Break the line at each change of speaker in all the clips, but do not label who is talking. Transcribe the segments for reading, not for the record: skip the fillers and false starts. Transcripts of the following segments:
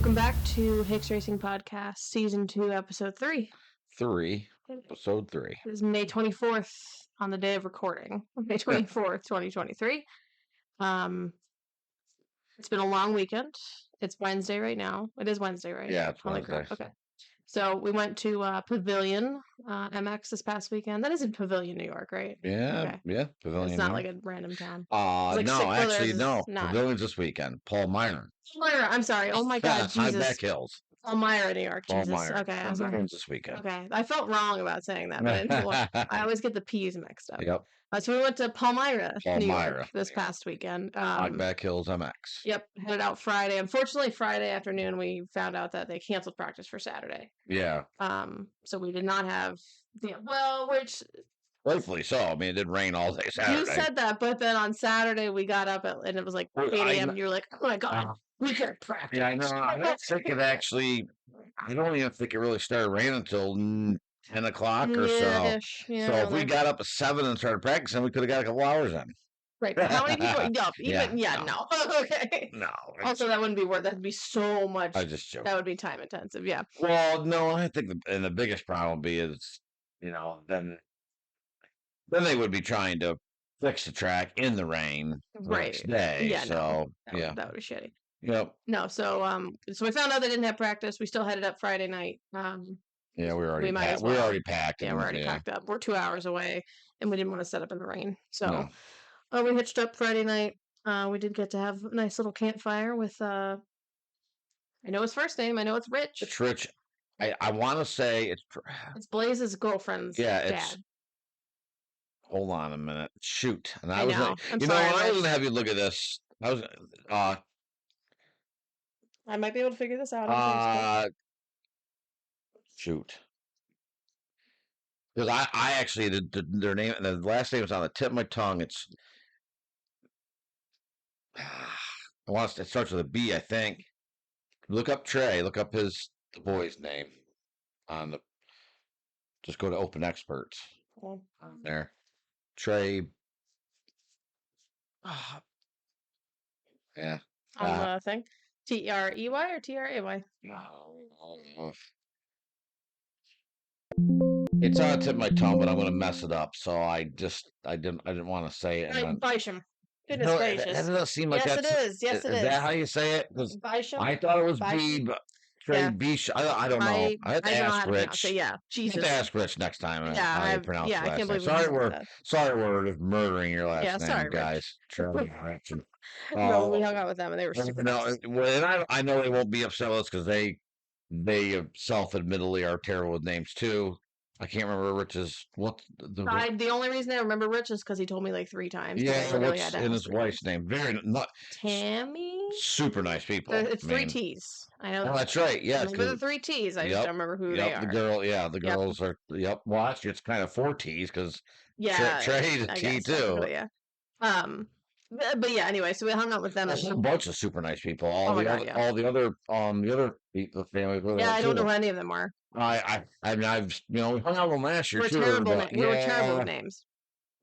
Welcome back to Hicks Racing Podcast, Season 2, Episode 3.
Episode 3.
It is May 24th on the day of recording. May 24th, 2023. It's been a long weekend. It's Wednesday right now. It is Wednesday, right?
Yeah, it's Wednesday.
Okay. So we went to Palmyra MX this past weekend. That is in Pavilion, New York, right?
Yeah,
okay.
Yeah. Pavilion.
It's not like a random town.
No. Pavilion's this weekend. Palmyra.
I'm sorry. Oh my God, Jesus.
Highback Hills.
Palmyra, New York. Jesus.
Palmyra.
Okay, I'm sorry.
This weekend.
Okay, I felt wrong about saying that, but I always get the P's mixed up.
Yep.
So we went to Palmyra, New York this past weekend.
Highback Hills MX.
Yep, headed out Friday. Unfortunately, Friday afternoon we found out that they canceled practice for Saturday.
Yeah.
So we did not have which
rightfully so. I mean, it did rain all day Saturday.
You said that, but then on Saturday we got up and it was like 8 a.m. And you were like, "Oh my God, we can't practice."
Yeah, I know. I don't think it actually. I don't even think it really started raining until 10 o'clock or so.
Yeah,
so if we got up at 7 and started practicing, we could have got a couple hours in.
Right. But how many people? No. Okay.
No.
Also, that wouldn't be worth. That'd be so much.
I just joke.
That would be time intensive. Yeah.
Well, no, I think the biggest problem would be is, then they would be trying to fix the track in the rain the next day.
Yeah.
So
that would be shitty.
Yep.
No. So we found out they didn't have practice. We still headed up Friday night.
Yeah, we were already packed. We were already packed.
Yeah, we're already packed up. We're 2 hours away, and we didn't want to set up in the rain. So we hitched up Friday night. We did get to have a nice little campfire with, I know his first name. I know it's Rich.
It's Rich. I want to say it's
Blaze's girlfriend's dad.
Hold on a minute. Shoot. And
I know.
I was going to have you look at this.
I might be able to figure this out.
Shoot. Because I actually, their name, the last name was on the tip of my tongue. It's, it starts with a B, I think. Look up Trey. Look up the boy's name just go to Open Experts. There. Trey. Yeah.
On the thing. Trey or Tray?
No. It's on the tip of my tongue, but I'm going to mess it up. So I didn't want to say it.
Bisham. Goodness gracious.
That doesn't seem like
yes, it is. Yes, it is.
Is that how you say it?
Bisham?
I thought it was B, but Trey Bish. I don't know. I have to ask Rich.
Yeah, Jesus.
I have to ask Rich next time. How you pronounce it.
I can't believe
sorry, we're just murdering your last name,
sorry,
guys.
We hung out with them and they were super nice.
And I know they won't be upset with us because they self-admittedly are terrible with names too. I can't remember Rich's
the only reason I remember Rich is because he told me like 3 times.
Yeah, so what's in his wife's name?
Tammy.
Super nice people.
It's 3 T's. I know.
Oh, that's right. Yeah,
the 3 T's. I just don't remember who they are.
The girls are. Yep. Well, actually, it's kind of 4 T's because Trey's a T too.
Yeah. But yeah, anyway, so we hung out with them.
There's a bunch of super nice people. All the other people, family.
Yeah, I don't know who any of them are.
I've we hung out with them last year.
We were terrible with names.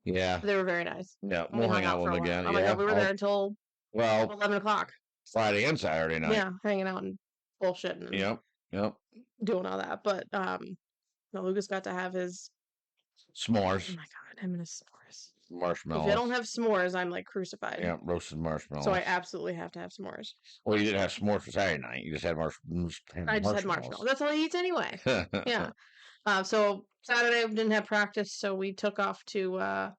Yeah,
they were very nice.
Yeah, we'll hang out with them again.
Oh my God, we were there until 11 o'clock.
Friday and Saturday night.
Yeah, hanging out and bullshitting. And
Yep.
Doing all that, but Lucas got to have his
s'mores.
Oh my God, him and his s'mores.
Marshmallows.
If I don't have s'mores, I'm like crucified.
Yeah, roasted marshmallows.
So I absolutely have to have s'mores.
Well, you didn't have s'mores for Saturday night. You just had marshmallows.
I just had marshmallows. That's all he eats anyway. Yeah. So Saturday we didn't have practice, so we took off to.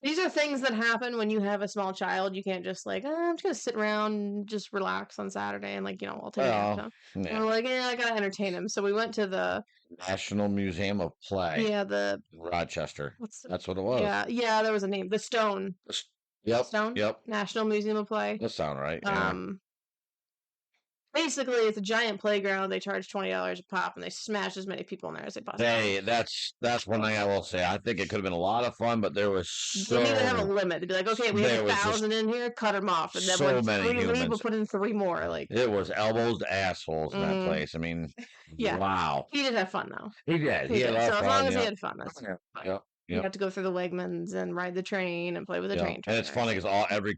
These are things that happen when you have a small child. You can't just I'm just gonna sit around and just relax on Saturday and I'll take it. Yeah. We're like, I gotta entertain him. So we went to the
National Museum of Play.
Yeah, the
Rochester. That's what it was.
Yeah. There was a name. The Stone.
Yep.
Stone.
Yep.
National Museum of Play.
That sounds right. Yeah.
Basically, it's a giant playground. They charge $20 a pop, and they smash as many people in there as they possibly can.
That's one thing I will say. I think it could have been a lot of fun, but there was
so... You need to have a limit. To be like, okay, we have 1,000 in here, cut them off. And then
so many humans.
We'll put in 3 more.
It was elbows to assholes in that place. I mean, wow.
He did have fun, though.
He did. He had a lot of fun.
So as long as he had fun, that's fine.
Yep.
You have to go through the Wegmans and ride the train and play with the train.
And it's funny because every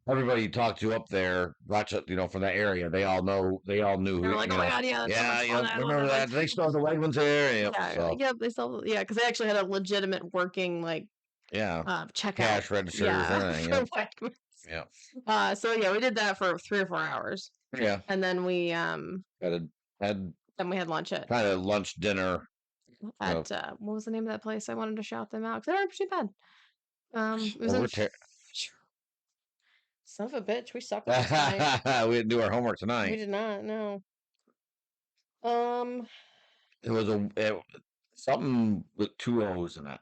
everybody you talked to up there, watch it, from that area, they all knew
They're
who,
like, oh my God, yeah, that's so much fun. I
remember
love
that?
it.
They still have the white ones there. Yep.
Yeah,
So
yep, they still, because they actually had a legitimate working checkout.
cash registers, everything.
For
Yep.
Wegmans.
Yeah.
So yeah, we did that for 3 or 4 hours.
Yeah.
And then we
had
then we had lunch at
kind of lunch dinner
at what was the name of that place? I wanted to shout them out because they weren't too bad. It was son of a bitch. We suck at this tonight.
We didn't do our homework tonight.
We did not. No.
It was something with 2 O's in it.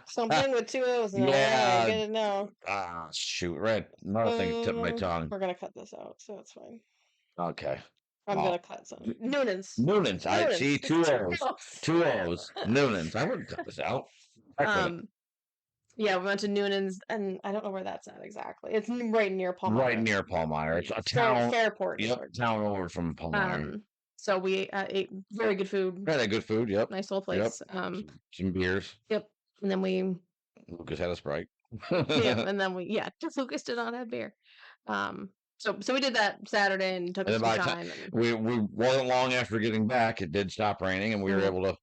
Something with 2 O's in it.
Yeah.
I didn't know.
Ah, shoot! Right, another thing tipped my tongue.
We're gonna cut this out, so it's fine.
Okay.
I'm gonna cut some. Noonan's.
I see 2 O's. 2 O's. Noonan's. I wouldn't cut this out.
Yeah, we went to Noonan's, and I don't know where that's at exactly. It's right near Palmyra.
Right near Palmyra. It's a town.
Fairport.
Yep, town over from Palmyra.
So we ate very good food.
Had good food. Yep.
Nice little place.
Yep. Some beers.
Yep. And then
Lucas had a Sprite.
Yeah, and then Lucas did not have beer. So we did that Saturday and took some time.
We wasn't long after getting back. It did stop raining, and we were able to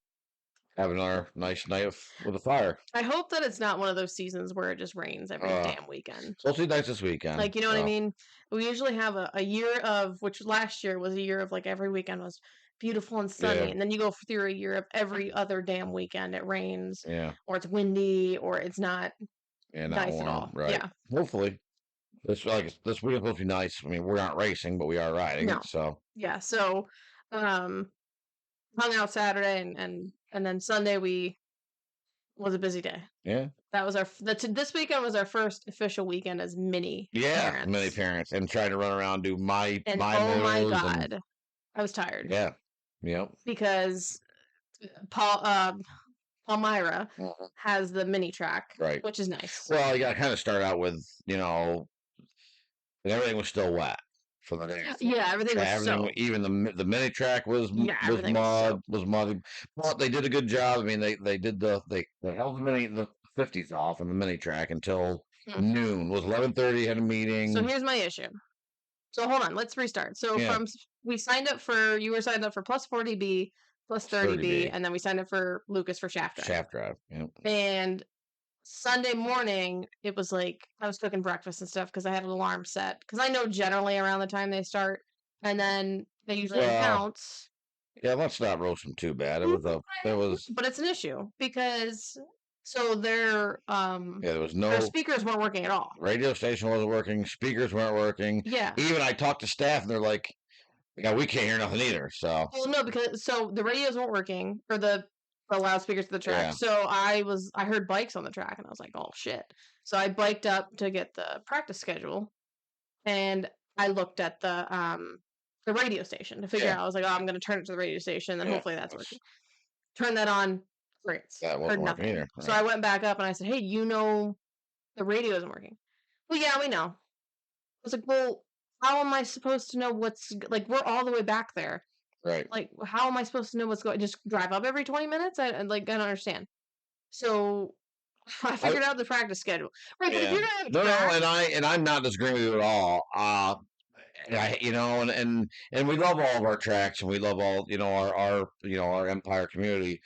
have another nice night with a fire.
I hope that it's not one of those seasons where it just rains every damn weekend.
Supposed to be nice this weekend.
Like, you know what I mean? We usually have a year of, which last year was a year of like every weekend was beautiful and sunny, and then you go through a year of every other damn weekend it rains, or it's windy, or it's not nice
warm,
at all.
Right.
Yeah.
Hopefully. This week is supposed to be nice. I mean, we're not racing, but we are riding.
No.
So
so hung out Saturday and then Sunday was a busy day. Yeah. That was this weekend was our first official weekend as mini parents.
Mini parents, and trying to run around do my
oh my God, I was tired.
Yeah. Yep.
Because Palmyra has the mini track,
right,
which is nice.
Well, you got to kind of start out with, and everything was still wet for the day.
Yeah, everything was soaked.
Even the mini track was muddy. But they did a good job. I mean, they held the 50s off in the mini track until noon. It was 11:30. Had a meeting.
So here's my issue. So hold on, let's restart. So we signed up for, you were signed up for plus 40B, plus 30B, and then we signed up for Lucas for shaft drive.
Shaft drive, yeah.
And Sunday morning, it was like, I was cooking breakfast and stuff because I had an alarm set. Because I know generally around the time they start, and then they usually announce.
Yeah, let's not roast them too bad. But
it's an issue because their
there was no,
their speakers weren't working at all.
Radio station wasn't working. Speakers weren't working.
Yeah.
Even I talked to staff, and they're like, "Yeah, we can't hear nothing either." So.
Well, no, because the radios weren't working, or the loudspeakers to the track. Yeah. So I heard bikes on the track, and I was like, "Oh shit!" So I biked up to get the practice schedule, and I looked at the radio station to figure out. I was like, "Oh, I'm going to turn it to the radio station, and hopefully that's working." Turn that on. Great.
That wasn't working either.
Right. So I went back up and I said, "Hey, the radio isn't working." Well, yeah, we know. I was like, "Well, how am I supposed to know what's like? We're all the way back there."
Right.
Like, how am I supposed to know what's going? Just drive up every 20 minutes? I don't understand. So I figured out the practice schedule. Right, but if you're gonna have
and I'm not disagreeing with you at all. And we love all of our tracks, and we love all our Empire community.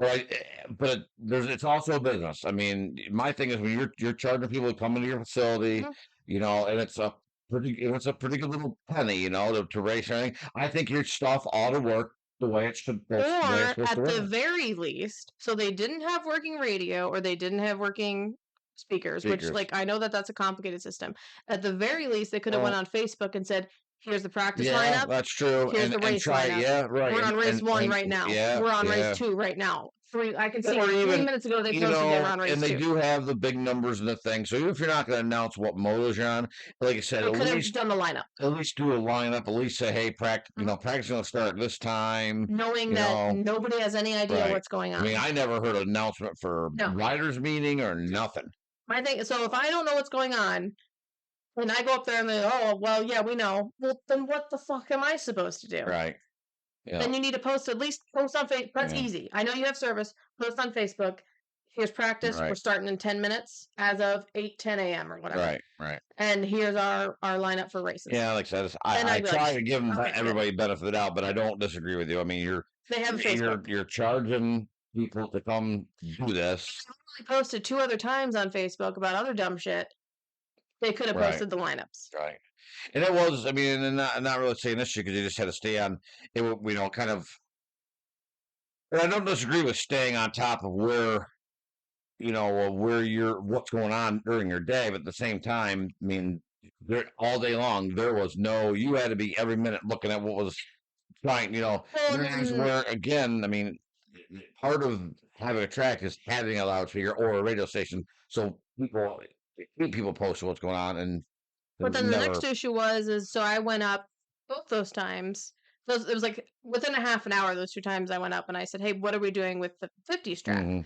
Right, but it's also a business. I mean, my thing is when you're charging people to come into your facility, and it's a pretty good little penny, to race anything. I think your stuff ought to work the way it should.
Or at the very least, so they didn't have working radio, or they didn't have working speakers. Which, like, I know that's a complicated system. At the very least, they could have went on Facebook and said, "Here's the practice lineup.
That's true.
Here's the race lineup.
Yeah, right.
We're on race 1 right now. We're on race 2 right now. 3. I can see 3 minutes ago they posted they were on race 2.
And they do have the big numbers and the thing. So even if you're not going to announce what motos you're on, like I said,
at least done the lineup.
At least do a lineup. At least say, "Hey, practice going to start at this time."
Knowing that nobody has any idea what's going on.
I mean, I never heard an announcement for riders meeting or nothing.
My thing. So if I don't know what's going on, and I go up there and they, "Oh, well, yeah, we know." Well, then what the fuck am I supposed to do?
Right. Yeah.
Then you need to post on Facebook. That's easy. I know you have service. Post on Facebook. here's practice. We're starting in 10 minutes as of 10 a.m. or whatever.
Right.
And here's our lineup for races.
Yeah, like I said, I try to give everybody benefit of the doubt, but I don't disagree with you. I mean, you're charging people to come do this.
I posted 2 other times on Facebook about other dumb shit. They could have posted the lineups.
Right. And it was, I mean, and not really saying this shit because you just had to stay on it, kind of. And I don't disagree with staying on top of what's going on during your day, but at the same time, I mean, all day long, you had to be every minute looking at what was trying, where, again, I mean, part of having a track is having a loudspeaker or a radio station, so people post what's going on.
But then the next issue so I went up both those times. It was like within a half an hour, those 2 times I went up and I said, hey, what are we doing with the 50s track?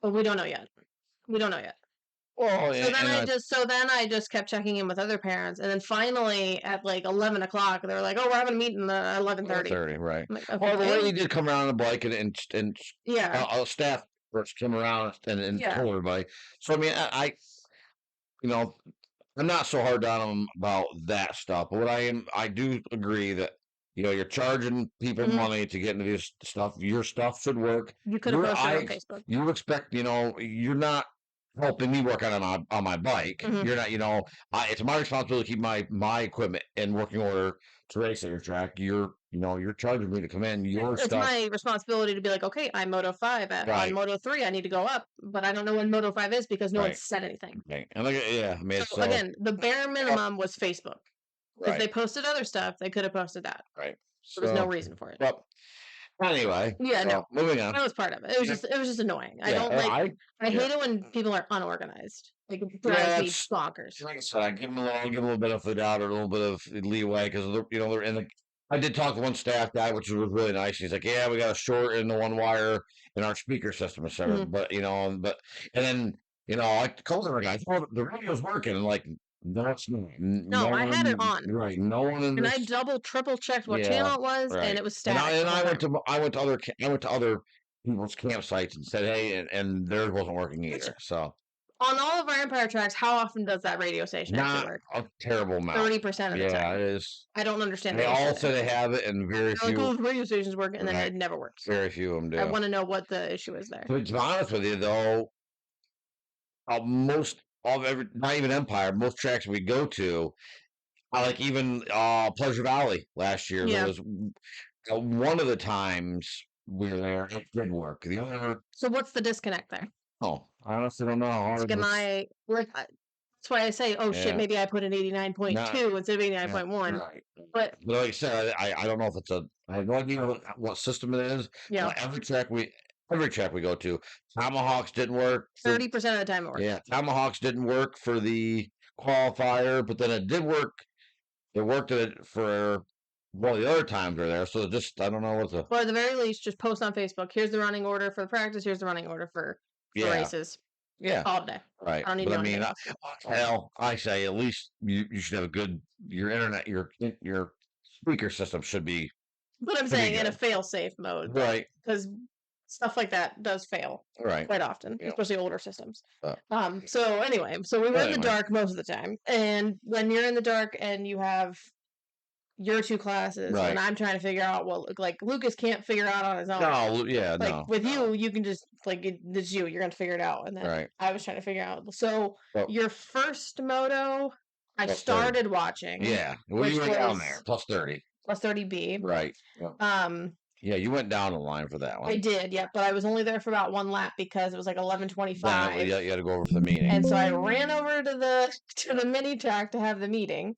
Well, we don't know yet. Well, so then I just kept checking in with other parents, and then finally at like 11 o'clock, they were like, "Oh, we're having a meeting at 11:30."
Right.
Like, okay,
well, the lady did come around on a bike, and staff first came around and told everybody. So I mean, I'm not so hard on them about that stuff, but I do agree that you're charging people money to get into this stuff. Your stuff should work. You could have posted on Facebook. You expect, you're not helping me work on my bike. You're not, it's my responsibility to keep my equipment in working order to race at your track. You're charging me to come in. It's
my responsibility to be like, okay, I'm Moto 5 on Moto 3. I need to go up, but I don't know when Moto 5 is because no one said anything.
Right. And
again, the bare minimum was Facebook. If they posted other stuff, they could have posted that.
Right.
So there's no reason for it.
But anyway.
Yeah,
moving on.
That was part of it. It was just annoying. I don't like. I hate it when people are unorganized. Like it drives me bonkers.
Like I said, I give them a little bit of the doubt or a little bit of leeway because they're in the. I did talk to one staff guy, which was really nice. He's like, "Yeah, we got to shorten the one wire in our speaker system, etc." But and then I told the guy, the radio's working, and like. That's not.
No, I had it on.
Right, no one in
and I triple checked what channel it was, and it was static.
And I went to other people's campsites and said, hey, and theirs wasn't working either. So
on all of our Empire tracks, how often does that radio station actually work?
A terrible amount.
30% of the time.
Yeah, it is.
I don't understand.
They all say they have it, and very few.
Those radio stations work, and then it never works.
Very few of them do.
I want to know what the issue is there.
To be honest with you, though, not even Empire, most tracks we go to, like even Pleasure Valley last year, there was one of the times we were there, it did work. The other.
So what's the disconnect there?
Oh, I honestly don't know.
That's why I say, shit, maybe I put an 89.2 instead of 89.1.
Right. But like I said, I don't know if it's I have no idea what system it is.
Yeah.
Every track we go to, Tomahawks didn't work.
30% of the time it works.
Yeah, Tomahawks didn't work for the qualifier, but then it did work. It worked for one of the other times we're there. So I don't know what the.
Or at the very least, just post on Facebook. Here's the running order for the practice. Here's the running order for races.
Yeah.
All day.
Right.
I don't need to know anything else.
I say at least you should have a good your internet your speaker system should be.
But I'm saying in a fail-safe mode.
Right.
Because stuff like that does fail quite often, especially older systems. So anyway, we were in the dark most of the time. And when you're in the dark and you have your 2 classes and I'm trying to figure out like Lucas can't figure out on his own. With you, you can just it's you're going to figure it out. And then I was trying to figure out. So your first moto, I started watching.
Yeah. Well, you went down there, plus 30.
Plus 30B.
Right. Yeah, you went down the line for that one.
I did, but I was only there for about 1 lap because it was like 11:25.
You had to go over for the meeting.
And so I ran over to the mini track to have the meeting.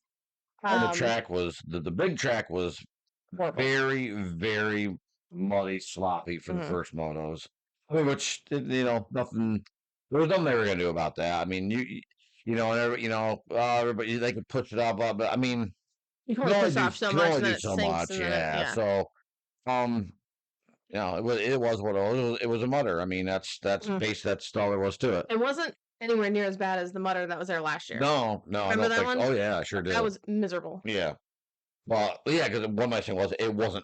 The track was the big track was very, very muddy, sloppy for the first motos. I mean, which nothing. There was nothing they were going to do about that. I mean, everybody they could push it up, but I mean,
you can only push off so much.
Do so much, So. It was what it was. It was a mutter. I mean, that's all there was to it.
It wasn't anywhere near as bad as the mutter that was there last year.
No,
Remember that one?
Oh yeah, I sure did.
That was miserable.
Yeah. Well, yeah, because one nice thing was it wasn't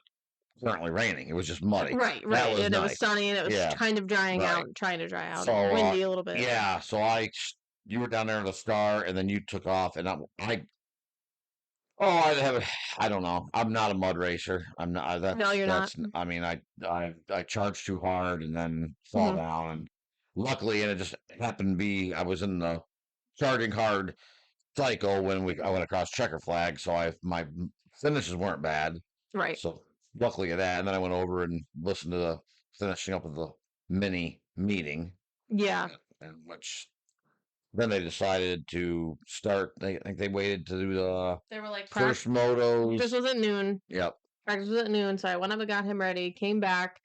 currently raining. It was just muddy.
Right.
That was
And
nice.
it was sunny, and it was kind of drying out, trying to dry out.
So,
windy a little bit.
Yeah. So you were down there in the Star, and then you took off, and I don't know. I'm not a mud racer. I'm not.
No, you're not.
I mean, I charged too hard and then fall down, and luckily, and it just happened to be I was in the charging hard cycle when I went across checker flag, so my finishes weren't bad.
Right.
So luckily at that, and then I went over and listened to the finishing up of the mini meeting.
Yeah.
And which then they decided to start. I think they waited to do the.
They were like
first motos.
This was at noon.
Yep.
Practice was at noon, so I went up and got him ready. Came back,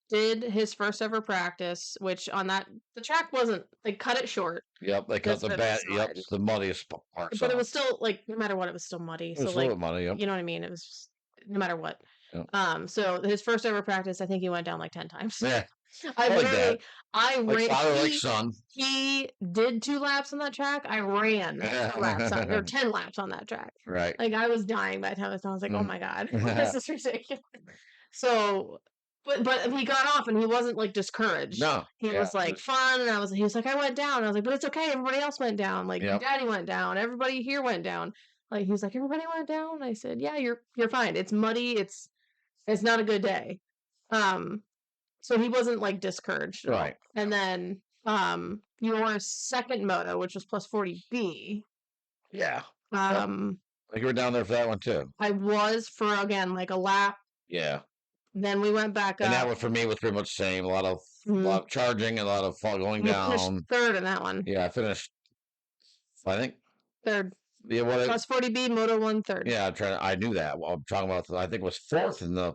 did his first ever practice, which on the track wasn't. They cut it short.
Yep, they cut the bad. Yep, it's the muddiest part.
But it was still no matter what, it was still muddy.
It was a little muddy. Yep.
You know what I mean? It was just, no matter what.
Yep.
So his first ever practice, I think he went down like 10 times.
Yeah.
I ran.
Father like son.
He did 2 laps on that track. I ran 10 laps on that track.
Right.
I was dying by the time I was like, oh my God, this is ridiculous. So, but he got off and he wasn't discouraged.
No.
He was fun, and he was like, I went down. I was like, but it's okay. Everybody else went down. Daddy went down. Everybody here went down. He was like, everybody went down. I said, yeah, you're fine. It's muddy. It's not a good day. So he wasn't discouraged.
Right.
And then your second moto, which was plus 40B.
Yeah. I think you were down there for that one too.
I was for again a lap.
Yeah.
Then we went back up.
And that one for me was pretty much the same. A lot of charging, a lot of going down.
Finished third in that one.
Yeah, I finished. I think
third.
Yeah,
plus 40B, moto 1 third.
Yeah, I knew that. Well, I'm talking about. I think it was fourth in the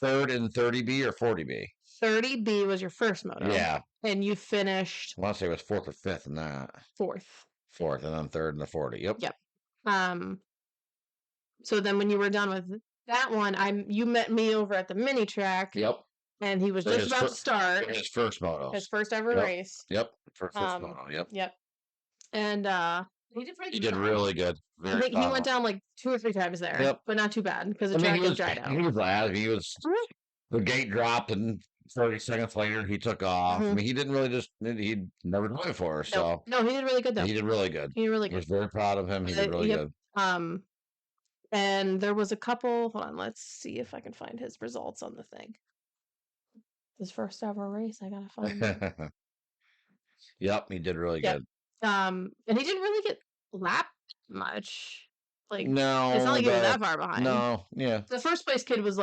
third in 30B or 40B.
30B was your first moto.
Yeah.
And you finished.
I want to say it was fourth or fifth in that. Fourth, and then third in the 40. Yep.
So then when you were done with that one, you met me over at the mini track.
Yep.
And he was just about to start.
His first moto.
His first ever race.
Yep. First moto. Yep.
Yep. And he did pretty good.
He did really good.
I think he went down 2 or 3 times there, but not too bad because the track was dried out.
He was glad. The gate dropped, and 30 seconds later, he took off. I mean, he didn't really he'd never done it before. So
no, he did really good though.
He did really good. I was very proud of him. He did really good.
And there was a couple. Hold on, let's see if I can find his results on the thing. His first ever race. I gotta find him.
Yep, he did really good.
And he didn't really get lapped much.
No,
it's not like he was that far behind.
No, yeah.
The first place kid was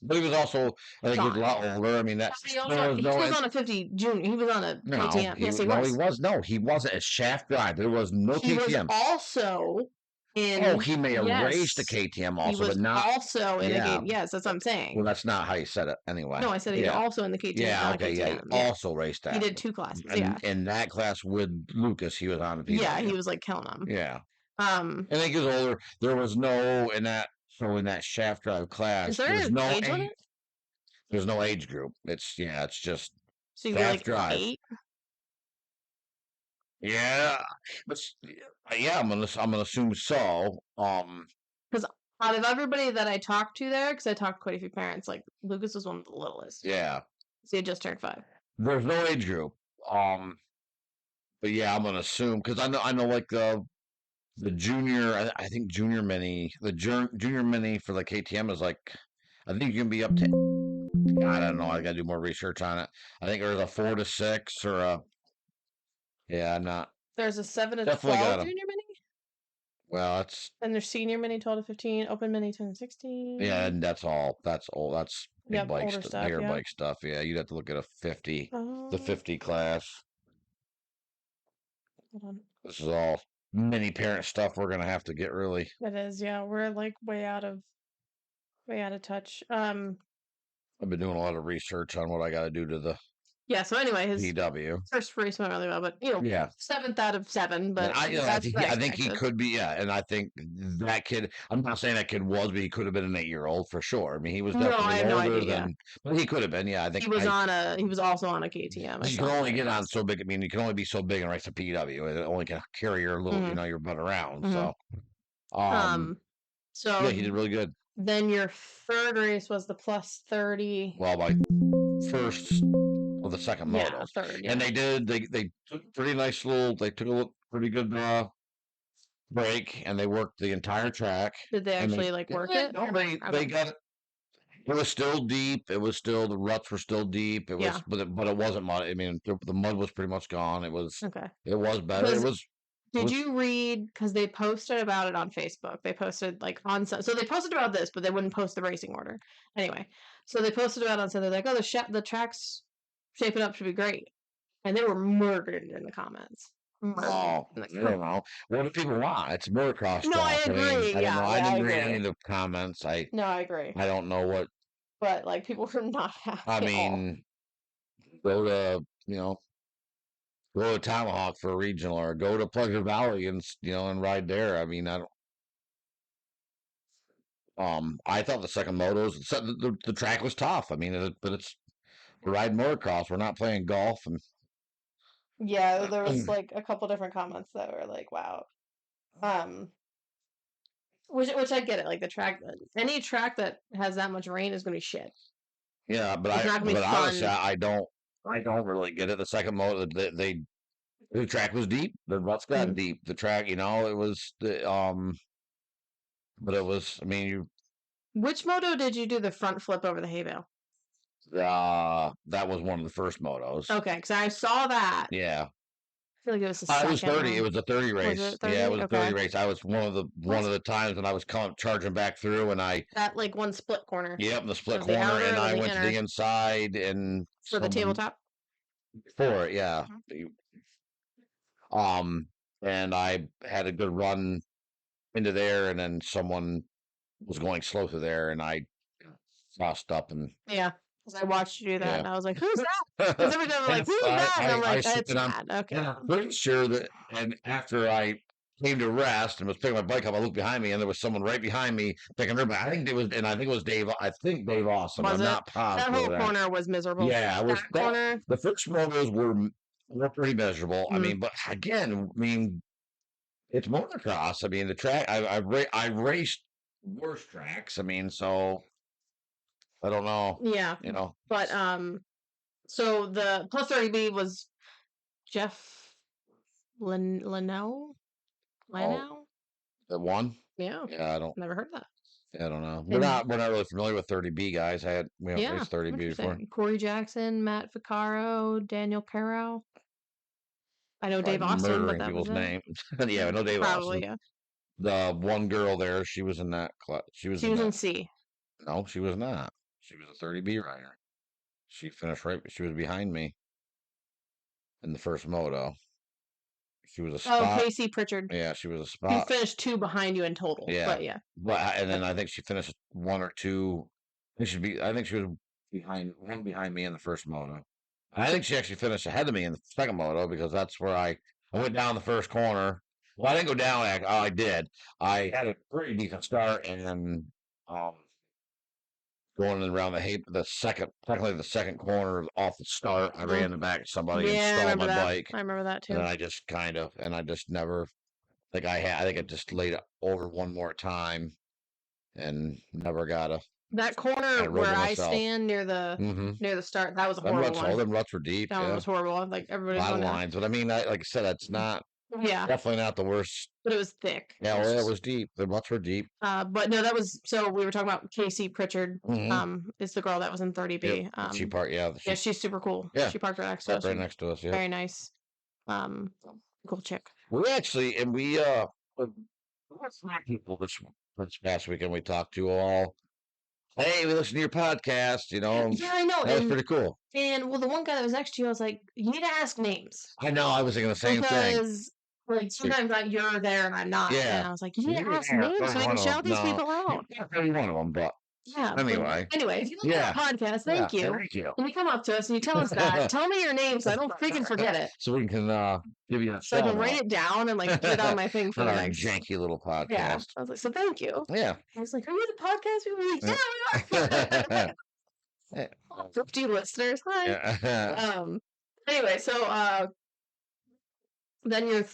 but he was also, I think he was a lot older. I mean,
he was on a 50 junior. He was on a KTM. Yes, he was.
He was. No, he wasn't a shaft drive. There was no KTM.
He was also in.
Oh, he may have raced a KTM also, but not.
Also in a game. Yes, that's what I'm saying.
Well, that's not how you said it anyway.
No, I said he was also in the KTM.
Yeah, okay, yeah. He also raced that.
He did 2 classes.
And in that class with Lucas, he was on the PW.
Yeah, he was killing them.
Yeah. I think he was older. There was no in that shaft drive class.
Is there no age limit?
There's no age group. It's just
so you
shaft drive.
8?
Yeah, but I'm gonna assume so.
Because out of everybody that I talked to there, because I talked to quite a few parents, Lucas was one of the littlest.
Yeah,
so he had just turned 5.
There's no age group. But yeah, I'm gonna assume because I know the junior. I think junior mini. The junior mini for the KTM is I think you can be up to. I don't know. I gotta do more research on it. I think there's a 4 to 6 or a. Yeah, I'm not.
There's a 7 to 12 junior mini.
Well, that's.
And there's senior mini 12 to 15, open mini 10 to 16.
Yeah, and that's all. That's old. That's big bike
stuff.
Bigger bike stuff. Yeah, you'd have to look at a 50, the 50 class. Hold on. This is all mini parent stuff. We're gonna have to get really.
It is. Yeah, we're way out of touch.
I've been doing a lot of research on what I got to do to the.
Yeah. So anyway, his
PW
first race went really well, but 7th out of 7. But
I think he could be. Yeah, and I think that kid. I'm not saying that kid was, but he could have been an 8-year-old for sure. I mean, he was definitely older than. But he could have been. Yeah, I think
he was He was also on a KTM.
You can only get on so big. I mean, you can only be so big and race a PW. It only can carry your little, your butt around. So.
So
yeah, he did really good.
Then your third race was the plus 30.
Well, my first of the second moto.
Yeah, third. Yeah.
And they took pretty nice they took a pretty good break, and they worked the entire track.
Did they actually work it?
No, they got it. It was still deep. It was still, the ruts were still deep. It was, but it wasn't mud. I mean, the mud was pretty much gone. It was
okay.
It was better.
Did you read, because they posted about it on Facebook? They posted so they posted about this, but they wouldn't post the racing order. Anyway, so they posted about it on Sunday. They're like, oh, the track's shaping up to be great. And they were murdered in the comments.
Oh, I don't know. What do people want? It's motocross.
No, I agree.
I didn't read any of the comments.
No, I agree.
I don't know what.
But people were not happy.
I mean, go to Tomahawk for a regional, or go to Pleasure Valley and ride there. I mean, I don't. I thought the second motos, the track was tough. I mean, but we're riding motocross. We're not playing golf. And
yeah, there was a couple different comments that were like, "Wow," which I get it. The track, any track that has that much rain is going to be shit.
Yeah, but honestly, I don't really get it. The second moto, the track was deep. The ruts got deep. The track, it was but it was. I mean,
which moto did you do the front flip over the hay bale?
That was one of the first motos.
Okay, because I saw that.
Yeah.
I feel like it was the second.
It was 30. It was a 30 race.
Was it 30?
Yeah, it was a 30 race. I was one of the times when I was charging back through, and
that one split corner.
Yep, the split corner, and I went to the inside and
for the tabletop.
For it, yeah. And I had a good run into there, and then someone was going slow through there, and I crossed up and
yeah. Because I watched you do that, and I was like, "Who's that?" Because every time I'm like, "Who's that?" And I'm like, "It's Matt." Okay.
And I'm pretty sure that. And after I came to rest and was picking my bike up, I looked behind me, and there was someone right behind me picking her back. I think it was Dave. I think Dave Awesome. I'm not positive.
That whole corner was miserable.
Yeah, it was. Corner. The first motos were pretty miserable. I mean, but again, it's motocross. I mean, the track. I raced worse tracks. I mean, so. I don't know.
Yeah. But so the plus 30B was Jeff Leno?
The one?
Yeah.
Yeah, I don't.
Never heard that.
Yeah, I don't know. We're not really familiar with 30B guys. We haven't raced 30B before.
Corey Jackson, Matt Ficcaro, Daniel Caro. I know Dave Austin, but that
people's names. Yeah, I know Dave
Probably,
Austin. Yeah. The one girl there, she was in that class. She was in
C.
No, she was not. She was a 30B rider. She finished right. She was behind me in the first moto. She was a spot.
Oh, Casey Pritchard.
Yeah, she was a spot.
He finished 2 behind you in total. Yeah, but yeah.
And then I think she finished 1 or 2. I think she was one behind me in the first moto. I think she actually finished ahead of me in the second moto, because that's where I went down the first corner. Well, I didn't go down. I did. I had a pretty decent start, and then going around the second corner off the start, I ran the back of somebody and stalled my bike.
I remember that too.
And I just never. I think I just laid it over one more time, and never got
that corner where I stand near the start. That was a horrible one.
All them ruts were deep.
That one was horrible. Everybody's
a lot of lines, but I mean, like I said, that's not.
Yeah.
Definitely not the worst.
But it was thick.
Yeah, it was deep. The ruts were deep.
But no, that was, so we were talking about Casey Pritchard. Is the girl that was in 30B.
Yep.
She's super cool.
Yeah.
She parked right next to us.
Right next to us, yeah.
Very nice. Cool chick.
We actually, and we people this past weekend we talked to all. Hey, we listen to your podcast,
Yeah, I know.
That was pretty cool.
And the one guy that was next to you, I was like, you need to ask names.
I know. I was thinking the same thing.
Because sometimes you're there and I'm not. Yeah. And I was like, you need to ask names so we can shout these people out.
Not really one of them, but
yeah.
Anyway,
if you look at the podcast, thank you.
Thank you.
When you come up to us and you tell us that, tell me your name so I don't freaking forget it.
So we can give you a
so I can write it down and put it on my thing for the next
janky little podcast.
Yeah. I was like, so thank you.
Yeah.
I was like, are you the podcast? We were like, yeah, we are. 50 listeners. Hi.
Yeah.
Anyway, so then your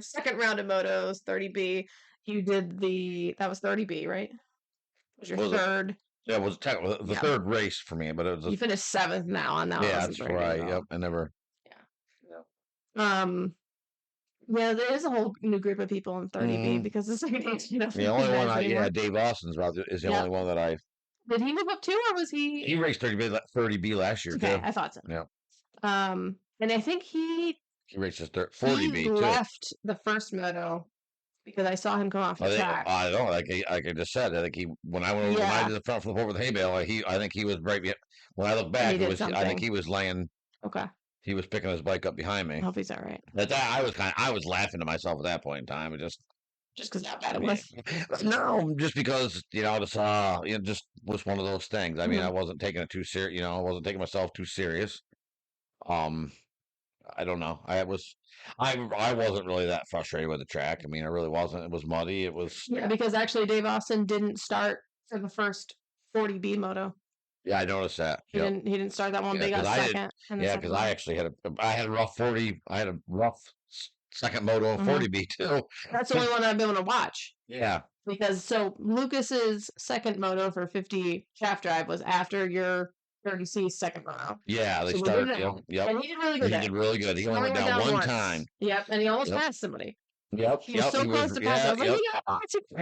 second round of motos, 30B, you did that was 30B, right? was your third.
Yeah, it was the third race for me, but it was.
You finished 7th now on that one.
Yeah, that's right. Yep, I never.
Yeah. Yeah, there is a whole new group of people in 30B because the second age,
the only one Dave Austin's is the only one that I.
Did he move up too, or was he?
He raced 30B last year too.
I thought so.
Yeah.
And I think he
raced his 40B
he
too.
left the first moto because I saw him come off the track.
I don't know, like I just said. I think when I went over, when I did the front flip over the hay bale, I think he was right. When I look back, I think he was laying.
Okay.
He was picking his bike up behind me.
I hope he's all right.
I was laughing to myself at that point in time. Just
because how bad it was.
No, just because just was one of those things. I mean, I wasn't taking it too serious. I wasn't taking myself too serious. I don't know. I wasn't really that frustrated with the track. I mean, I really wasn't. It was muddy. It was
because actually Dave Austin didn't start for the first 40B moto.
Yeah, I noticed that.
He didn't start that one. They got second.
Because I actually had a rough 40. I had a rough second moto in 40B too.
That's the only one I've been able to watch.
Yeah.
Because Lucas's second moto for 50 shaft drive was after your 30C second moto.
Yeah, they started. Yep.
And he did really good.
He did really good. He only went down one time.
Yep, and he almost passed somebody.
Yep.
He was so close to pass. I was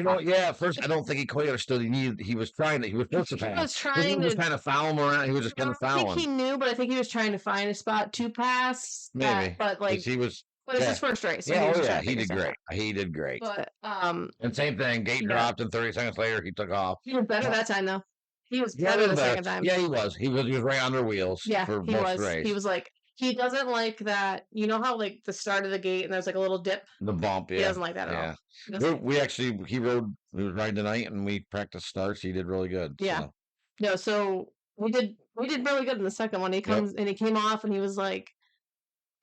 like,
at first I don't think he quite understood. He was trying to. He was supposed to pass.
He was trying
to. He was kind of foul him around. He was just kind of fouling.
I think he knew, but I think he was trying to find a spot to pass.
Maybe,
but
he was.
But it's his first race. So
he did great. He did great.
But
and same thing. Gate dropped, and 30 seconds later he took off.
He was better that time though. He was better the second time.
Yeah, he was. He was right on their wheels.
Yeah,
for most race.
He was like. He doesn't like that. You know how like the start of the gate and there's like a little dip.
The bump. Yeah.
He doesn't like that at all.
We actually he was riding tonight and we practiced starts. He did really good.
Yeah. So. No, so we did really good in the second one. He comes and he came off and he was like,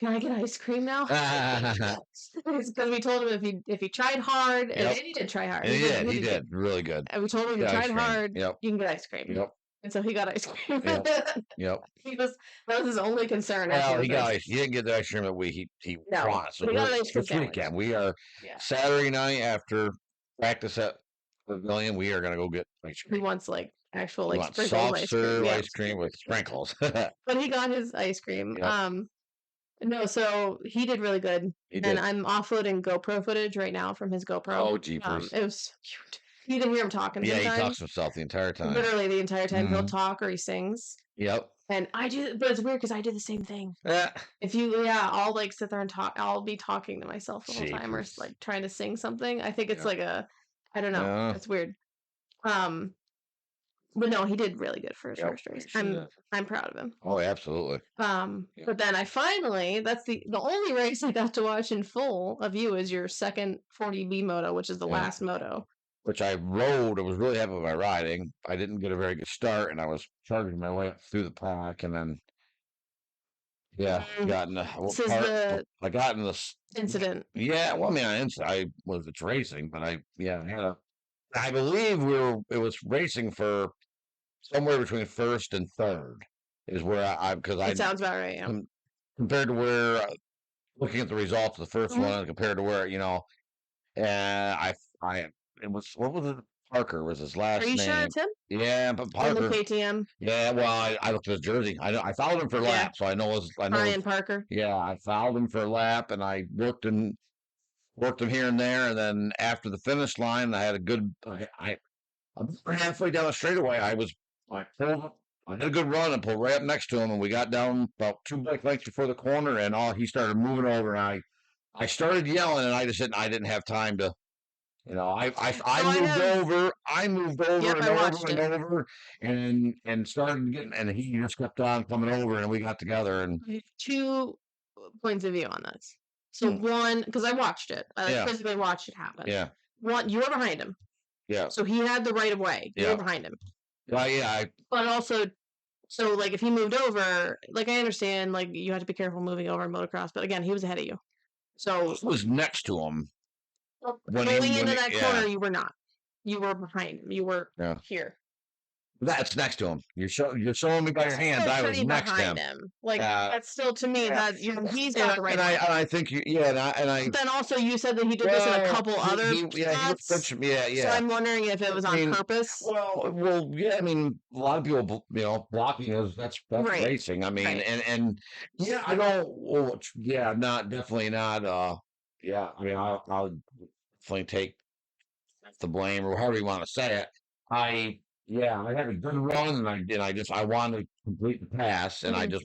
"Can I get ice cream now?" Because we told him if he tried hard, and he did try hard.
He did really good.
And we told him if he tried hard, you can get ice cream.
Yep.
And so he got ice cream.
Yep.
That was his only concern.
Well, he didn't get the ice cream that he wanted. So
got ice cream
this weekend. We are Saturday night after practice at Pavilion. We are going to go get ice cream.
He wants like actual sprinkles
ice cream. Ice cream with sprinkles.
But he got his ice cream. No, so he did really good. And I'm offloading GoPro footage right now from his GoPro.
Oh, jeepers.
It was cute. You can hear him talking.
Yeah, he talks to himself the entire time.
Literally the entire time. He'll talk or he sings.
Yep.
And I do, but it's weird because I do the same thing.
Yeah.
I'll like sit there and talk. I'll be talking to myself the whole time or like trying to sing something. I think it's like I don't know. It's weird. But no, he did really good for his first race. I'm proud of him.
Oh, absolutely.
But then that's the only race I got to watch in full of you is your second 40B moto, which is the last moto.
Which I rode. I was really happy with my riding. I didn't get a very good start, and I was charging my way up through the pack, and then got in this
incident.
Yeah, well, I mean, it's racing, but I believe it was racing for somewhere between first and third is where it sounds about right. Yeah. Compared to where looking at the results of the first one compared to where and what was it? Parker was his last name.
Are you sure it's him?
Yeah, but Parker.
In the KTM.
Yeah, well, I looked at his jersey. I followed him for a lap, so I know.
Brian Parker.
Yeah, I followed him for a lap, and I worked him here and there, and then after the finish line, I had a good. Halfway down the straightaway, I had a good run and pulled right up next to him, and we got down about 2 bike lengths before the corner, and he started moving over, and I started yelling, and I didn't have time to. I moved over and started getting, and he just kept on coming over, and we got together. And
2 points of view on this. So one, because I watched it, I physically watched it happen.
Yeah.
One, you were behind him.
Yeah.
So he had the right of way. You were behind him.
Well, yeah.
But also, so like if he moved over, like I understand, like you have to be careful moving over in motocross, but again, he was ahead of you. So
it was next to him.
Going into that corner, you were not. You were behind him. You were here.
That's next to him. You're showing me by your hands. I was next to him.
Like that's still to me that he's got the right.
And I think and I.
But then also you said that he did this in a couple other spots.
Yeah.
So I'm wondering if it was on purpose.
Well, yeah. I mean, a lot of people, blocking that's racing. I mean, and yeah, I don't. Well, yeah, definitely not. Yeah, I mean, I'll definitely take the blame or however you want to say it. I had a good run, and I wanted to complete the pass, and I just,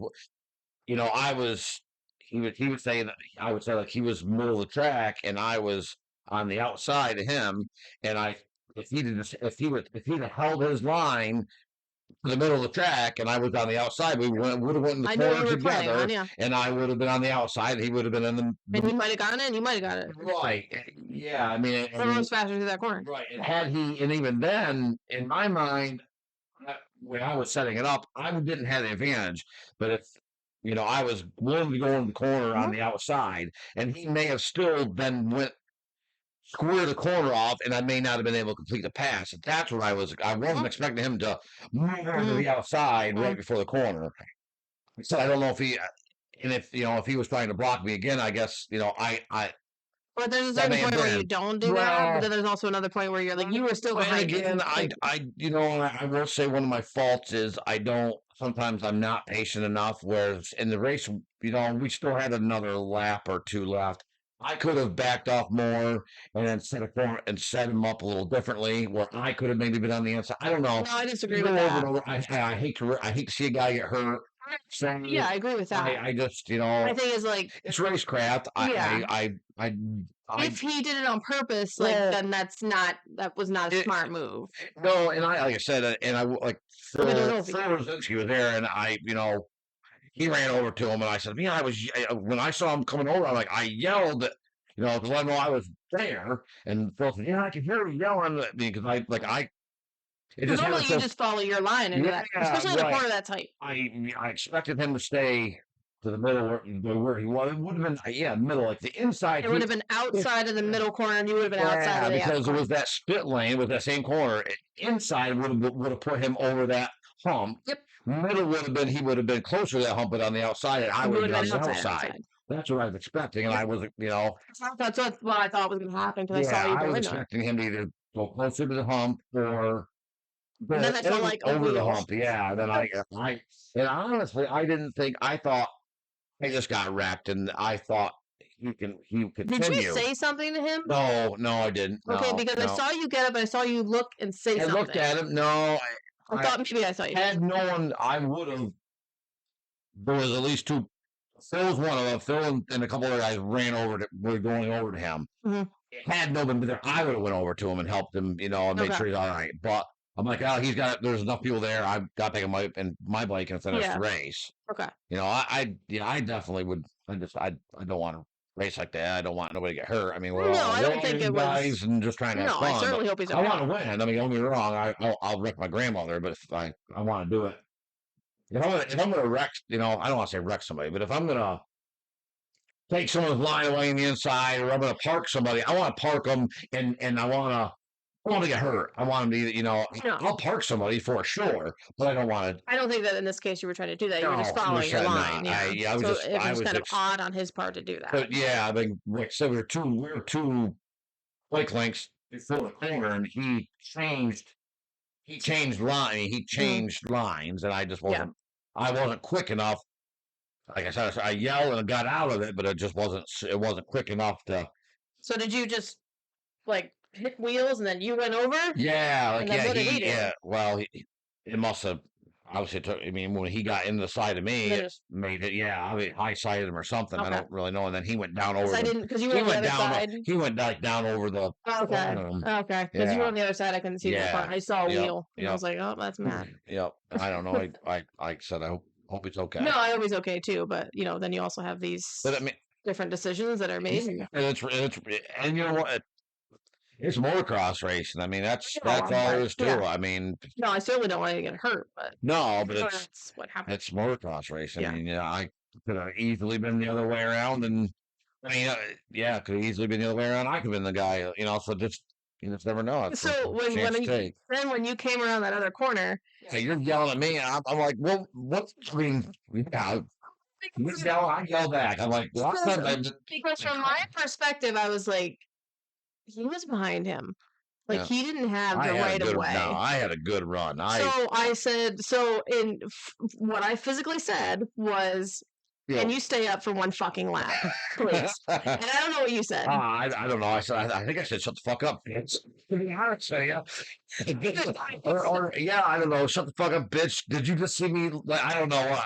I was. He would say that I would say like he was middle of the track, and I was on the outside of him, and if he'd have held his line to the middle of the track, and I was on the outside, we would have went in the corner together, and I would have been on the outside, and he would have been in the.
And he might have gotten it, and you might have got it.
Right. Yeah. I mean,
everyone's faster through that corner.
Right. And even then, in my mind, when I was setting it up, I didn't have the advantage. But if I was willing to go in the corner on the outside, and he may have still then went square the corner off, and I may not have been able to complete the pass. That's what I wasn't expecting him to move over to the outside right before the corner. So I don't know if if he was trying to block me again, I guess,
But there's a certain point where you don't do that, but then there's also another point where you're like, you were still behind.
Again, I will say one of my faults is sometimes I'm not patient enough, whereas in the race, we still had another lap or two left. I could have backed off more and then set him up a little differently, where I could have maybe been on the inside. I don't know.
No, I disagree with that.
I hate to see a guy get hurt. So,
yeah, I agree with that.
I just,
I think it's like
it's racecraft.
If he did it on purpose, then that was not a smart move.
No, and like I said, and I like Phil Rosinski was there, and he ran over to him, and I said, when I saw him coming over, I yelled, to let him know I was there, and Phil said, I can hear you yelling at me, because normally you
just follow your line into that, especially in a corner that tight.
I expected him to stay to the middle where he was. It would have been, middle, like the inside.
It would have been outside of the middle corner, and you would have been outside of the
because it was that split lane with that same corner. Inside would have put him over that hump.
Yep.
Middle he would have been closer to that hump, but on the outside, and I would have been on the outside. That's what I was expecting, and I wasn't,
That's what I thought was going to happen, because I saw you.
I was expecting him to either go closer to the hump or.
And then it felt like
over the hump, yeah. Then and honestly, I thought I just got wrecked, and I thought he could continue.
Did you say something to him?
No, I didn't.
Okay, because I saw you get up, and I saw you look and say something.
I looked at him. No,
I thought maybe I saw you.
Had no one, I would have. There was at least two. Phil was one of them. Phil and a couple other guys were going over to him. Mm-hmm. Had no one been there, I would have went over to him and helped him, and made sure he's all right. But I'm like, there's enough people there. I've got to take my bike and finish the race.
Okay.
I definitely would. I don't want to race like that. I don't want nobody to get hurt. I mean, we're
I don't think it
guys
was.
And just trying to have fun.
I certainly hope he's okay.
I want to win. I mean, don't get me wrong. I'll wreck my grandmother, but if I want to do it. If I'm going to wreck, I don't want to say wreck somebody, but if I'm going to take someone's line away on the inside, or I'm going to park somebody, I want to park them, and I want to get hurt. I want them to, I'll park somebody for sure, but I don't want to.
I don't think that in this case you were trying to do that. You were just following your line.
I was
it was kind of odd on his part to do that.
But I mean, like I said, we were two bike lengths before the corner, and he changed lines, and I just wasn't. I wasn't quick enough. Like I said, I yelled and got out of it, but it just wasn't. It wasn't quick enough to.
So did you just hit wheels and then you went over?
Yeah,
what did he do?
Well, it must have. Obviously, when he got into the side of me, it made it. Yeah, I mean, high sided him or something. Okay. I don't really know. And then he went down over.
Because you were on the other side.
He went down over the.
Okay. Because you were on the other side. I couldn't see the front. I saw a wheel. And I was like, oh, that's mad.
Yep. I don't know. I said I hope it's okay.
No, I hope he's okay too. But then you also have these different decisions that are made.
And you know what? It's motocross racing. I mean, that's all there is to it. I mean,
no, I certainly don't want to get hurt, but
that's
what happens.
It's motocross racing. I mean, I could have easily been the other way around, and could have easily been the other way around. I could have been the guy, so just You just never know. That's
So when you came around that other corner,
you're yelling at me, and I'm like, well, what? I mean, yeah. I yell back. I'm like,
because from my perspective, I was like, he was behind him. Like, he didn't have the right of way.
No, I had a good run.
So I said, what I physically said was, can you stay up for one fucking lap, please? And I don't know what you said.
I don't know. I said, I think I said, shut the fuck up, bitch. Yeah, I don't know. Shut the fuck up, bitch. Did you just see me? Like, I don't know what.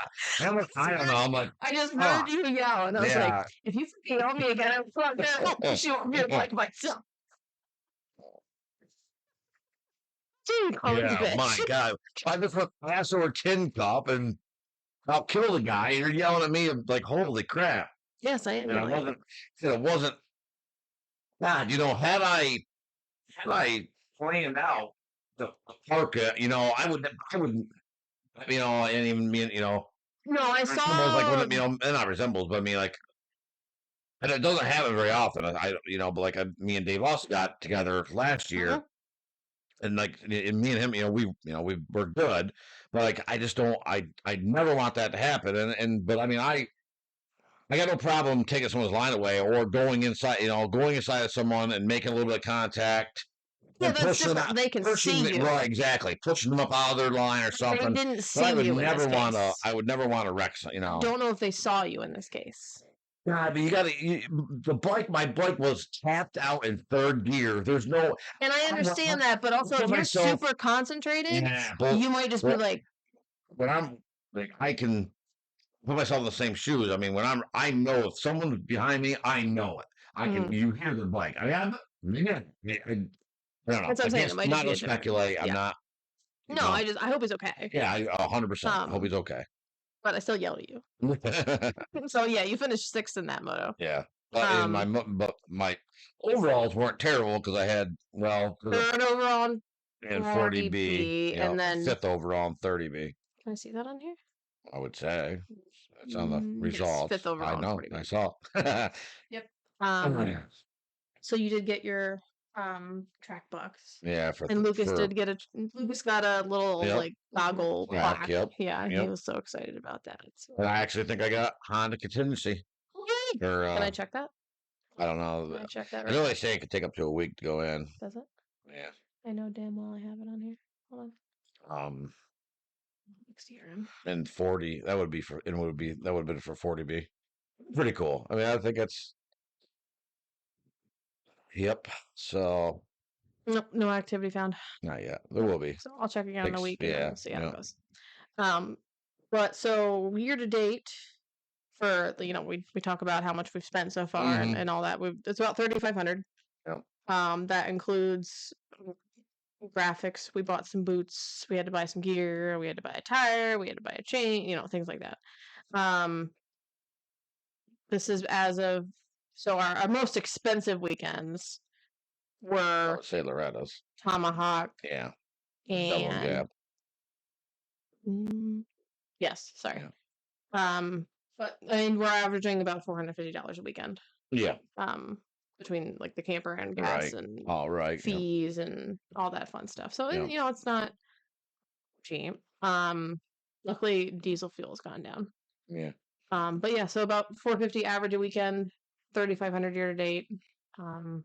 I don't know. I'm like,
I just heard you yell, and I was like, if you yell me again, I'm fucking push you over like myself.
Yeah, my God. I just went pass over tin cup and I'll kill the guy. And you're yelling at me like, holy crap.
Yes, I am.
And it wasn't, God, had I planned out the park, I wouldn't, and even me,
no, I saw,
like, and not resembles, but I mean, like, and it doesn't happen very often. But like me and Dave also got together last year. And like, and me and him, we were good, but like, I just don't, I never want that to happen. But I mean, I got no problem taking someone's line away or going inside of someone and making a little bit of contact.
Yeah, that's different. They can see you.
Right, exactly. Pushing them up out of their line or something.
They didn't see you in this case.
I would never want to wreck,
I don't know if they saw you in this case.
God, but my bike was tapped out in third gear. There's no...
And I understand that, but also if you're super concentrated, you might just be like...
When I'm, like, I can put myself in the same shoes. I mean, I know if someone's behind me, I know it. You hear the bike. I mean, I don't know.
That's what I'm saying.
I'm not going to speculate. I'm not...
No, I hope he's okay.
Yeah, 100%. I hope he's okay.
But I still yell at you. So yeah, you finished 6th in that moto.
Yeah, but my overalls weren't terrible because I had
3rd overall
and 40B,
and then
5th overall and 30B.
Can I see that on here?
I would say it's on the results.
5th overall.
I know. I saw.
Yep. So you did get your track box.
Yeah,
and Lucas got a little like goggle plaque. Yeah, he was so excited about that. So.
And I actually think I got Honda contingency.
Can I check that?
I don't know.
Can I check that?
I know they say it could take up to a week to go in.
Does it?
Yeah.
I know damn well I have it on here. Hold on. Next year.
And 40. That would have been for 40B. Pretty cool. I mean, I think it's. Yep. So.
Nope, no activity found.
Not yet. There will be.
So I'll check again in a week.
Yeah.
And see how it goes. But so year to date, for we talk about how much we've spent so far and all that. It's about $3,500.
Yep.
That includes graphics. We bought some boots. We had to buy some gear. We had to buy a tire. We had to buy a chain. Things like that. This is as of. So our most expensive weekends were...
I would say Loretta's.
Tomahawk.
Yeah.
And... yes, sorry. Yeah. But I mean, we're averaging about $450 a weekend.
Yeah.
Between like the camper and gas and fees and all that fun stuff. So, it's not cheap. Luckily, diesel fuel's gone down.
Yeah.
But yeah, so about $450 average a weekend. $3,500 year to date.
Coming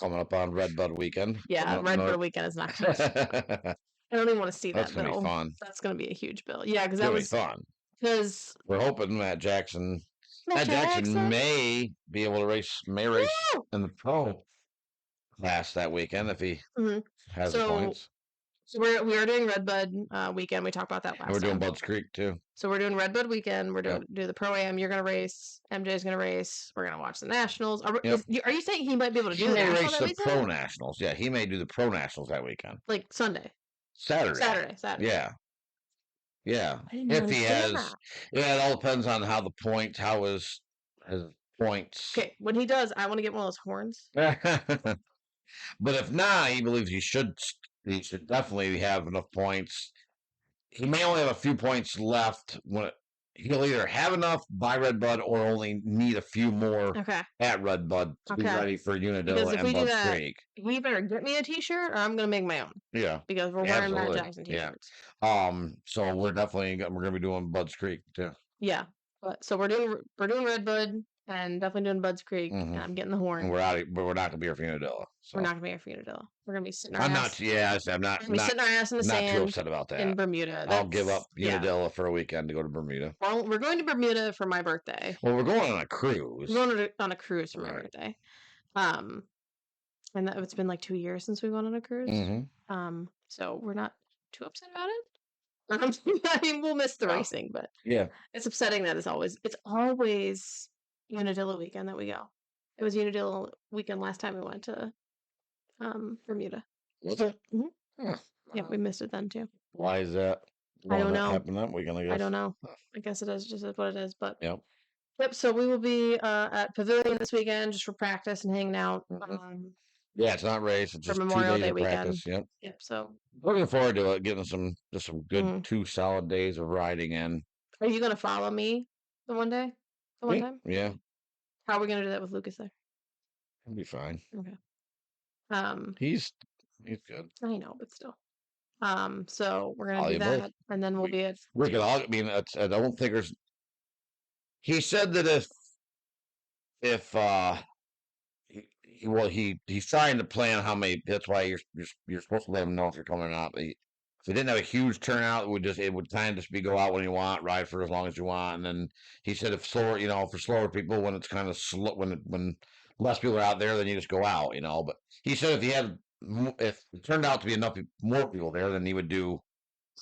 up on Redbud weekend.
Yeah, Redbud weekend is not close. I don't even want to see that
bill. That's gonna be fun.
That's gonna be a huge bill. Yeah, because that was
fun.
Because
we're hoping Matt Jackson may be able to race in the pro class that weekend if he has the points.
So we are doing Redbud weekend. We talked about that last time.
We're doing Budds Creek too.
So we're doing Redbud weekend. We're doing do the Pro Am. You're gonna race. MJ's gonna race. We're gonna watch the Nationals. Are you saying he might be able to do the Nationals? He may race the
Pro Nationals. Yeah, he may do the Pro Nationals that weekend.
Like Sunday.
Saturday. Yeah. Yeah. If he has. That. Yeah, it all depends on how the points. How his points.
Okay, when he does, I want to get one of those horns.
But if not, he believes he should definitely have enough points. He may only have a few points left when he'll either have enough by Redbud or only need a few more at Redbud to be ready for Unadilla and Bud's Creek.
He better get me a t-shirt or I'm going to make my own.
Yeah.
Because we're wearing Matt Jackson t-shirts.
Yeah. So we're going to be doing Bud's Creek too.
Yeah. So we're doing Redbud and definitely doing Bud's Creek, and I'm getting the horn.
And but we're not going to be here for Unadilla. So.
We're not going to be here for Unadilla. We're going to be sitting our
I'm
ass.
I'm not.
We're sitting our ass in the sand.
Not too upset about that.
In Bermuda.
I'll give up Unadilla for a weekend to go to Bermuda.
Well, we're going to Bermuda for my birthday.
Well, we're going on a cruise.
We're going on a cruise for my birthday. And it's been like 2 years since we went on a cruise. So we're not too upset about it. I mean, we'll miss the racing, but it's upsetting that it's always Unadilla weekend that we go. It was Unadilla weekend last time we went to Bermuda.
Was it?
Yeah, we missed it then too.
Why is that?
I don't know.
Happened that weekend, I guess.
I don't know. I guess it is just what it is. But
yep.
So we will be at Pavilion this weekend just for practice and hanging out.
Yeah, it's not race. It's just
Memorial
2 days
Day
of practice.
weekend.
Yep.
So
looking forward to it. Getting some good 2 solid days of riding in.
Are you going to follow me the one time?
Yeah.
How are we going to do that with Lucas there?
He'll be fine.
Okay.
He's good.
I know, but still. So we're gonna do that, and then we'll be at.
We could all. I mean, I don't think there's. He said that he's trying to plan how many. That's why you're supposed to let him know if you're coming or not. But if he didn't have a huge turnout, it would kind of just be go out when you want, ride for as long as you want, and then he said if slower, for slower people when it's kind of slow when less people are out there, then you just go out, But he said if it turned out to be more people there, then he would do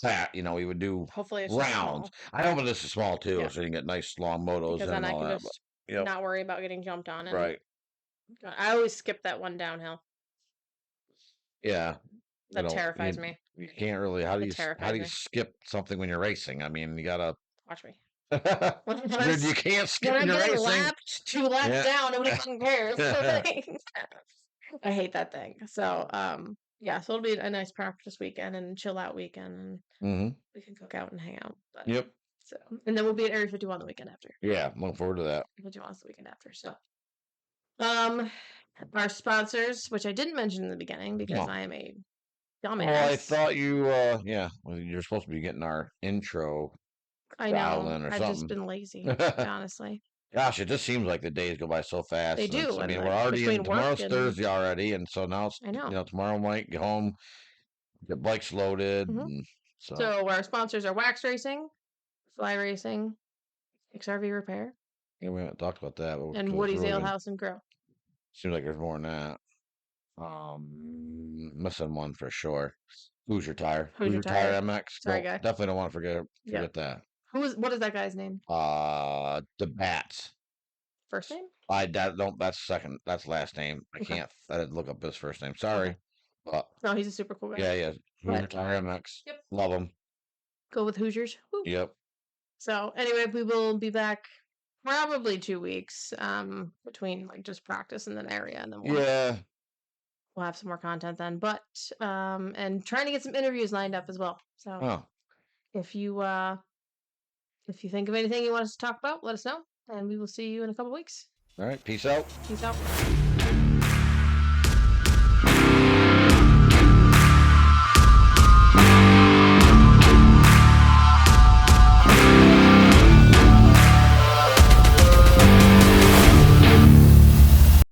that. He would do
hopefully it's
rounds. I hope this is small too, so you can get nice long motos.
Because then I can just not worry about getting jumped on.
Right.
I always skip that one downhill.
Yeah.
That terrifies me.
You can't really. How do you skip something when you're racing? I mean, you gotta
watch me.
Dude, you can't skip when you're racing.
2 laps down, nobody fucking cares. I hate that thing. So, so it'll be a nice practice weekend and chill out weekend. And we can cook out and hang out. But,
yep.
So, and then we'll be at Area 51 the weekend after.
Yeah, looking forward to that.
51's the weekend after. So, our sponsors, which I didn't mention in the beginning because I am a dumbass.
Well, I thought you're supposed to be getting our intro.
I know. I've just been lazy, honestly.
Gosh, it just seems like the days go by so fast.
They do.
I mean, we're already in tomorrow's Thursday already, and so now it's, tomorrow I might get home, get bikes loaded. And
so our sponsors are Wax Racing, Fly Racing, Hicks RV Repair.
Yeah, we haven't talked about that.
And Woody's Ale House and Grille.
Seems like there's more than that. Missing one for sure. Hoosier Tire MX.
Sorry, guy.
Definitely don't want to forget that.
What is that guy's name?
The Bats.
First name?
That's second. That's last name. I didn't look up his first name. Sorry. But
no, he's a super cool guy.
Yeah. Hoosier Tire MX. Yep. Love him.
Go with Hoosiers. Woo.
Yep.
So anyway, we will be back probably 2 weeks between just practice and then area, and then we'll have some more content then. But and trying to get some interviews lined up as well. So if you think of anything you want us to talk about, let us know, and we will see you in a couple weeks.
All right. Peace out.
Peace out.